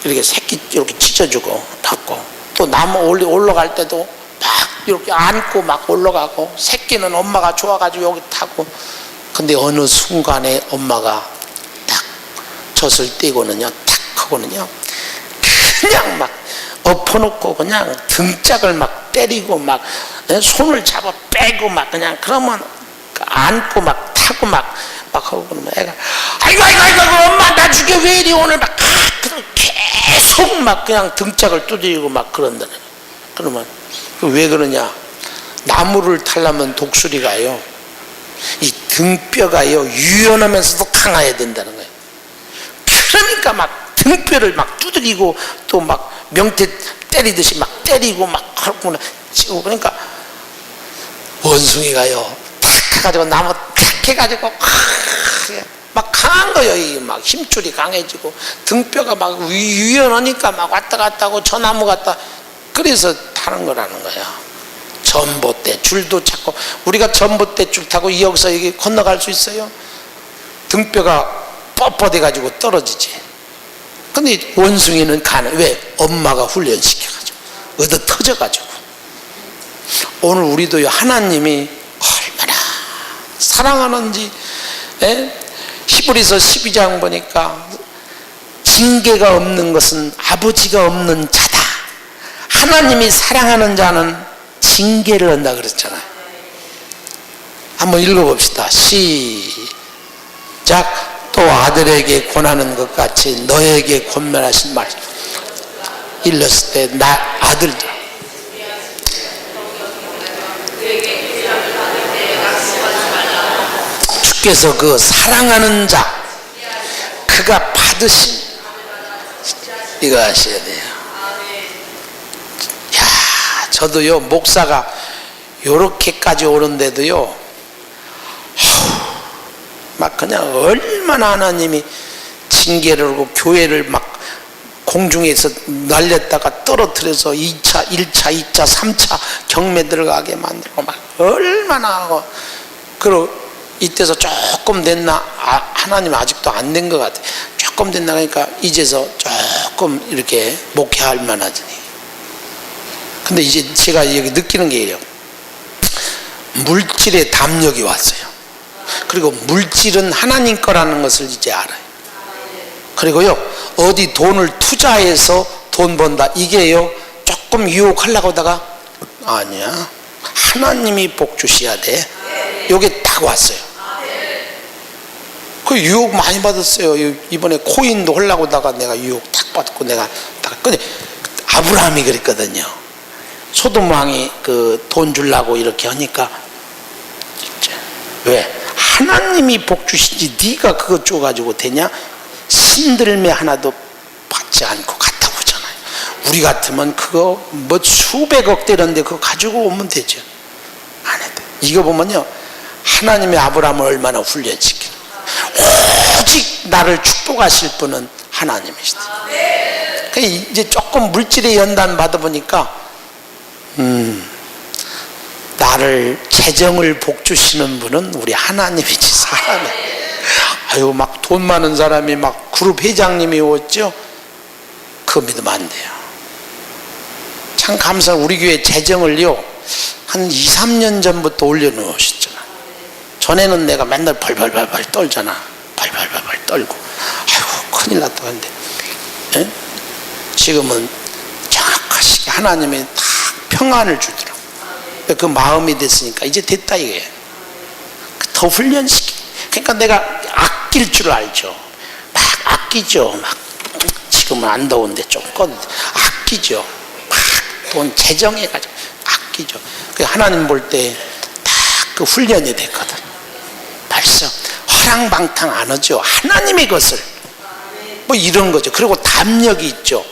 이렇게 새끼 이렇게 찢어주고 닦고, 또 나무 올라갈 때도 막 이렇게 안고 막 올라가고, 새끼는 엄마가 좋아가지고 여기 타고. 근데 어느 순간에 엄마가 딱 젖을 떼고는요 탁 하고는요 그냥 막 엎어놓고 그냥 등짝을 막 때리고 막 손을 잡아 빼고 막 그냥, 그러면 안고 막 타고 막 하고 그러면 애가 아이고 엄마 나 죽여 왜 이리 오늘 막 계속 막 그냥 등짝을 두드리고 막 그런다는 거예요. 그러면 왜 그러냐? 나무를 타려면 독수리가요 이 등뼈가요 유연하면서도 강해야 된다는 거예요. 그러니까 막 등뼈를 막 두드리고 또 막 명태 때리듯이 막 때리고 막 하고 치고, 그러니까 원숭이가요 탁 해가지고 나무 탁 해가지고 막 강한 거예요. 이 막 힘줄이 강해지고 등뼈가 막 유연하니까 막 왔다 갔다 하고 저 나무 갔다, 그래서 타는 거라는 거야. 전봇대 줄도 찾고, 우리가 전봇대 줄 타고 여기서 여기 건너갈 수 있어요? 등뼈가 뻣뻣해 가지고 떨어지지. 근데 원숭이는 가는, 왜? 엄마가 훈련시켜가지고 얻어 터져가지고. 오늘 우리도 하나님이 얼마나 사랑하는지, 히브리서 12장 보니까 징계가 없는 것은 아버지가 없는 자다. 하나님이 사랑하는 자는 징계를 한다 그랬잖아요. 한번 읽어봅시다. 시작. 또 아들에게 권하는 것 같이 너에게 권면하신 말씀 일렀을 때 나 아들, 주께서 그 사랑하는 자 그가 받으신, 이거 아셔야 돼요. 야, 저도요 목사가 요렇게까지 오는데도요 막 그냥 얼마나 하나님이 징계를 하고 교회를 막 공중에서 날렸다가 떨어뜨려서 2차, 1차, 2차, 3차 경매 들어가게 만들고 막 얼마나 하고, 그리고 이때서 조금 됐나, 하나님 아직도 안 된 것 같아. 조금 됐나 그러니까 이제서 조금 이렇게 목회할 만하지. 근데 이제 제가 여기 느끼는 게 이래요. 물질의 담력이 왔어요. 그리고 물질은 하나님 거라는 것을 이제 알아요. 그리고요, 어디 돈을 투자해서 돈 번다, 이게요 조금 유혹하려고 하다가 아니야, 하나님이 복 주셔야 돼. 요게 딱 왔어요. 그 유혹 많이 받았어요. 이번에 코인도 하려고 하다가 내가 유혹 딱 받고 내가 딱. 근데 아브라함이 그랬거든요. 소돔 왕이 그 돈 주려고 이렇게 하니까, 왜? 하나님이 복 주시지 네가 그거 줘가지고 되냐? 신들매 하나도 받지 않고 갔다 오잖아요. 우리 같으면 그거 뭐 수백억 되는데 그거 가지고 오면 되죠. 안 해도. 이거 보면요, 하나님의 아브라함을 얼마나 훈련시키는, 오직 나를 축복하실 분은 하나님이시다. 이제 조금 물질의 연단 받아보니까 나를 재정을 복주시는 분은 우리 하나님이지 사람이. 아유, 막 돈 많은 사람이 막 그룹 회장님이 왔죠. 그거 믿으면 안 돼요. 참 감사. 우리 교회 재정을요 한 2, 3년 전부터 올려놓으셨잖아. 전에는 내가 맨날 벌벌벌벌 떨잖아. 벌벌벌벌 떨고 아이고 큰일 났다 하는데, 예? 지금은 정확하시게 하나님이 다 평안을 주더라고. 그 마음이 됐으니까 이제 됐다 이게. 더 훈련시키. 그러니까 내가 아낄 줄 알죠. 막 아끼죠. 막 지금은 안 더운데 좀 꺼도 아끼죠. 막 돈 재정해가지고 아끼죠. 그 하나님 볼 때 딱 그 훈련이 됐거든. 벌써 허랑방탕 안 하죠. 하나님의 것을 뭐 이런 거죠. 그리고 담력이 있죠.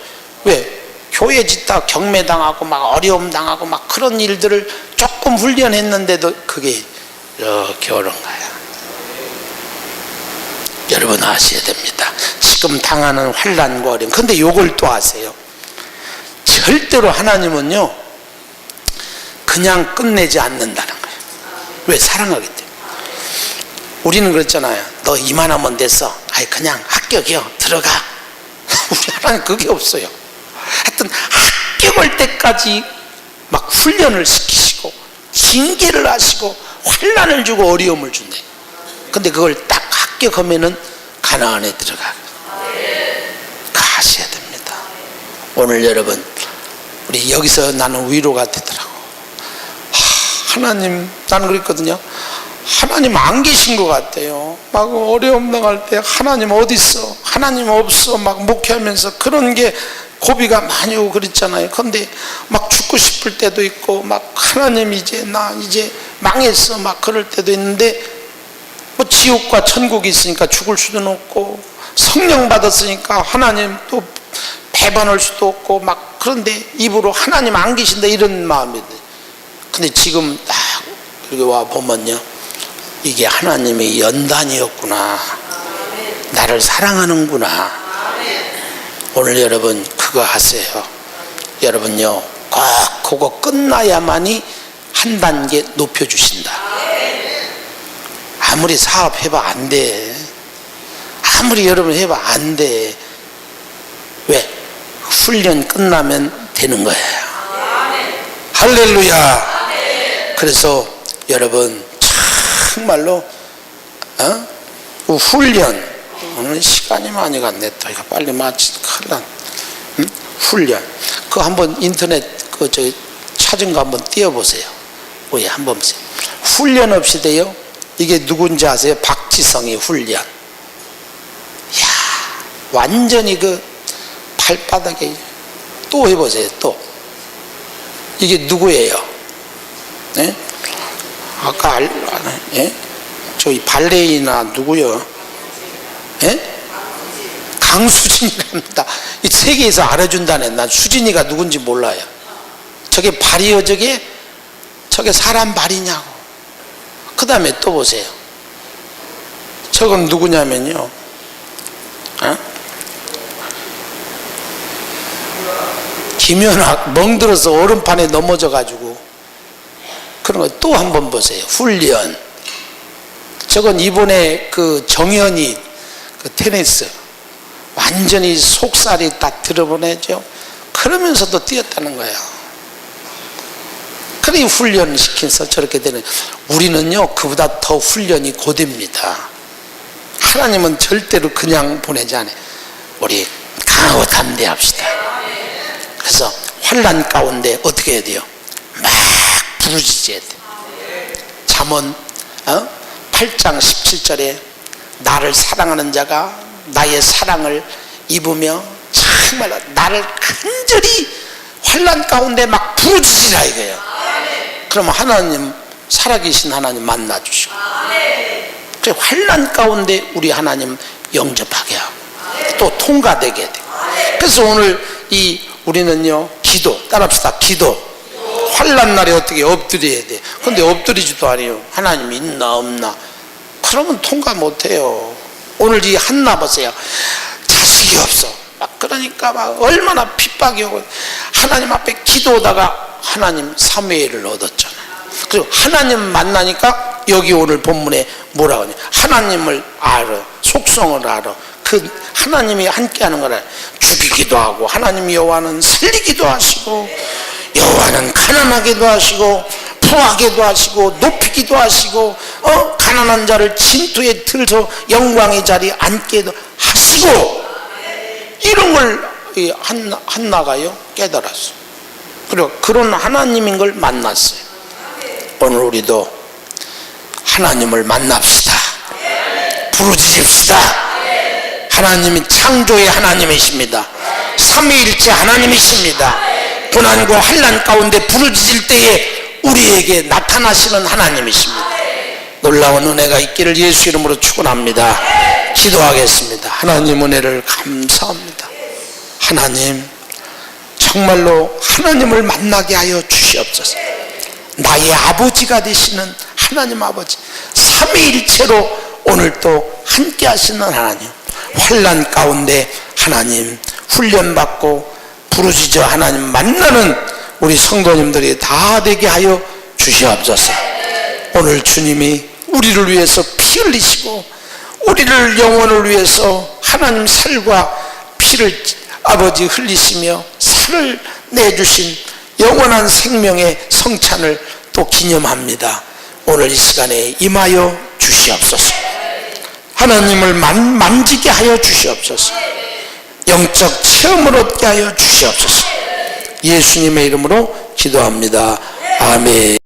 왜? 교회 짓다 경매당하고 막 어려움 당하고 막 그런 일들을 조금 훈련했는데도 그게 이렇게 어려운 거야. 여러분 아셔야 됩니다. 지금 당하는 환난과 어려움. 근데 요걸 또 아세요. 절대로 하나님은요 그냥 끝내지 않는다는 거예요. 왜? 사랑하기 때문에. 우리는 그랬잖아요. 너 이만하면 됐어. 아이 그냥 합격이요. 들어가. 우리 하나님 그게 없어요. 하여튼 합격할 때까지 막 훈련을 시키시고 징계를 하시고 환난을 주고 어려움을 준대. 근데 그걸 딱 합격하면은 가나안에 들어가. 가셔야 됩니다. 오늘 여러분 우리 여기서 나는 위로가 되더라고. 하나님, 나는 그랬거든요. 하나님 안 계신 것 같아요. 막 어려움 당할 때 하나님 어디 있어? 하나님 없어? 막 목회하면서 그런 게 고비가 많이 오고 그랬잖아요. 근데 막 죽고 싶을 때도 있고 막 하나님 이제 나 이제 망했어 막 그럴 때도 있는데, 뭐 지옥과 천국이 있으니까 죽을 수도 없고 성령 받았으니까 하나님 또 배반할 수도 없고 막, 그런데 입으로 하나님 안 계신다 이런 마음이 돼. 근데 지금 딱 이렇게 와 보면요, 이게 하나님의 연단이었구나. 나를 사랑하는구나. 오늘 여러분 그거 하세요. 여러분요 꼭 그거 끝나야만이 한 단계 높여주신다. 아무리 사업 해봐 안 돼. 아무리 여러분 해봐 안 돼. 왜? 훈련 끝나면 되는 거예요. 할렐루야. 그래서 여러분 정말로 훈련, 오늘 시간이 많이 갔네. 또 이거 빨리 마치 큰일 난. 훈련. 그거 한번 인터넷 저 찾은 거 한번 띄워보세요. 왜 한번 보세요. 훈련 없이 돼요? 이게 누군지 아세요? 박지성이 훈련. 이야, 완전히 그 발바닥에. 또 해보세요. 또 이게 누구예요? 네? 아까 예? 저희 발레리나 누구요? 예? 강수진이랍니다. 이 세계에서 알아준다네. 난 수진이가 누군지 몰라요. 저게 발이요, 저게 사람 발이냐고. 그 다음에 또 보세요. 저건 누구냐면요, 김연학 멍들어서 얼음판에 넘어져 가지고 그런 거 또 한번 보세요. 훈련. 저건 이번에 그 정현이 그 테니스 완전히 속살이 다 드러보내죠. 그러면서도 뛰었다는 거예요. 그래 훈련시켜서 저렇게 되는. 우리는요 그보다 더 훈련이 고됩니다. 하나님은 절대로 그냥 보내지 않아요. 우리 강하고 담대합시다. 그래서 환난 가운데 어떻게 해야 돼요? 막 부르짖어야 돼요. 잠언 8장 17절에 나를 사랑하는 자가 나의 사랑을 입으며 정말 나를 간절히 환난 가운데 막 부르짖으라 이거예요. 그러면 하나님, 살아계신 하나님 만나주시고, 그래 환난 가운데 우리 하나님 영접하게 하고 또 통과되게 돼요. 그래서 오늘 우리는요 기도 따라합시다. 기도. 환난 날에 어떻게 엎드려야 돼. 근데 엎드리지도 않아요. 하나님 있나 없나. 그러면 통과 못해요. 오늘 이 한나 보세요. 자식이 없어. 그러니까 막 얼마나 핍박이 오고 하나님 앞에 기도하다가 하나님 사무엘을 얻었잖아요. 그리고 하나님 만나니까 여기 오늘 본문에 뭐라고 하냐, 하나님을 알아, 속성을 알아. 그 하나님이 함께하는 거라. 죽이기도 하고 하나님 여호와는 살리기도 하시고 여호와는 가난하게도 하시고 부하게도 하시고 높이기도 하시고 가난한 자를 진토에 들서 영광의 자리에 앉게도 하시고, 이런 걸 한나가요 깨달았어요. 그리고 그런 하나님인 걸 만났어요. 오늘 우리도 하나님을 만납시다. 부르짖읍시다. 하나님이 창조의 하나님이십니다. 삼위일체 하나님이십니다. 고난과 환난 가운데 부르짖을 때에 우리에게 나타나시는 하나님이십니다. 놀라운 은혜가 있기를 예수 이름으로 축원합니다. 기도하겠습니다. 하나님 은혜를 감사합니다. 하나님 정말로 하나님을 만나게 하여 주시옵소서. 나의 아버지가 되시는 하나님 아버지, 삼위일체로 오늘 또 함께 하시는 하나님, 환난 가운데 하나님 훈련받고 부르짖어 하나님 만나는 우리 성도님들이 다 되게 하여 주시옵소서. 오늘 주님이 우리를 위해서 피 흘리시고 우리를 영혼을 위해서 하나님 살과 피를 아버지 흘리시며 살을 내주신 영원한 생명의 성찬을 또 기념합니다. 오늘 이 시간에 임하여 주시옵소서. 하나님을 만지게 하여 주시옵소서. 영적 체험을 얻게 하여 주시옵소서. 예수님의 이름으로 기도합니다. 아멘.